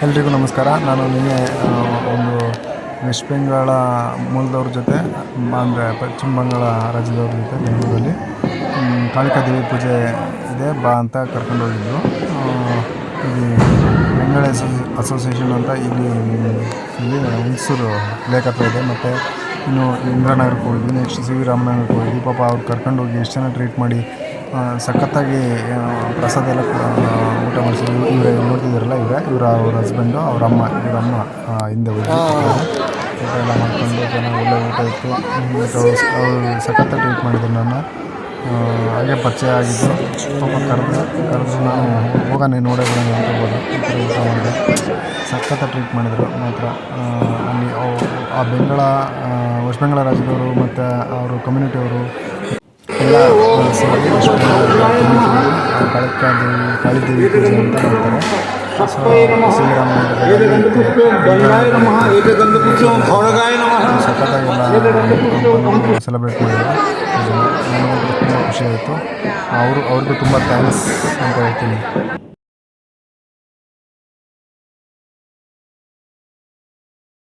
ಎಲ್ರಿಗೂ ನಮಸ್ಕಾರ. ನಾನು ನಿನ್ನೆ ಒಂದು ವೆಸ್ಟ್ ಬೆಂಗಾಳ ಮೂಲದವ್ರ ಜೊತೆ ಅಂದರೆ ಪಶ್ಚಿಮ ಬಂಗಾಳ ರಾಜ್ಯದವ್ರ ಜೊತೆ ಬೆಂಗಳೂರಲ್ಲಿ ಕಾಳಿಕಾ ದೇವಿ ಪೂಜೆ ಇದೆ ಬಾ ಅಂತ ಕರ್ಕೊಂಡೋಗಿದ್ದರು. ಇಲ್ಲಿ ಬೆಂಗಾಳ ಅಸೋಸಿಯೇಷನ್ ಅಂತ ಇಲ್ಲಿ ಹುಣಸೂರು ಲೇಕ್ ಹತ್ರ ಇದೆ. ಮತ್ತು ಇನ್ನು ಇಂದ್ರಾನಗರಕ್ಕೆ ಹೋಗಿದ್ವಿ, ನೆಕ್ಸ್ಟ್ ಸಿ ವಿ ರಾಮನಗರಕ್ಕೆ ಹೋಗಿದ್ವಿ. ಪಾಪ ಅವ್ರು ಕರ್ಕೊಂಡೋಗಿ ಎಷ್ಟು ಜನ ಟ್ರೀಟ್ ಮಾಡಿ ಸಖತ್ತಾಗಿ ಪ್ರಸಾದ ಎಲ್ಲ ಊಟ ಮಾಡಿಸಿದ್ರು. ಇವರೇ ನೋಡ್ತಿದ್ದಾರಲ್ಲ, ಅವ್ರ ಹಸ್ಬೆಂಡು, ಇವರಮ್ಮ ಹಿಂದೆ ಹೋಗಿ ಊಟ ಎಲ್ಲ ಮಾಡ್ಕೊಂಡು ಚೆನ್ನಾಗಿ ಒಳ್ಳೆ ಊಟ ಇತ್ತು. ಅವರು ಸಖತ್ತಾಗಿ ಟ್ರೀಟ್ ಮಾಡಿದ್ರು ನನ್ನ. ಹಾಗೆ ಪರಿಚಯ ಆಗಿದ್ದು ಪಾಪ ಕರೆದು ನಾನು ಹೋಗೋಣ ನೋಡೇ ಬಿಡೋಣ ಅಂತ ಹೋಗೋದು. ಊಟ ಮಾಡಿದೆ, ಸಖತ್ತಾಗಿ ಟ್ರೀಟ್ ಮಾಡಿದರು ಮಾತ್ರ. ಅಲ್ಲಿ ಆ ವೆಸ್ಟ್ ಬೆಂಗಾಳ ರಾಜ್ಯದವರು ಮತ್ತು ಅವರು ಕಮ್ಯುನಿಟಿಯವರು ಎಲ್ಲ ಸೇರಿ ವೆಸ್ಟ್ ಬೆಂಗಾಳ ಕಾಳಿದೇವಿ ಪೂಜೆ ಅಂತ ಮಾಡ್ತಾರೆ. ಸಖತ್ತಾಗೆಲ್ಲ ಸೆಲೆಬ್ರೇಟ್ ಮಾಡಿದ್ರು. ನನಗಂತೂ ತುಂಬ ಖುಷಿ ಆಯಿತು. ಅವ್ರಿಗೂ ತುಂಬ ಥ್ಯಾಂಕ್ಸ್ ಅಂತ ಹೇಳ್ತೀನಿ.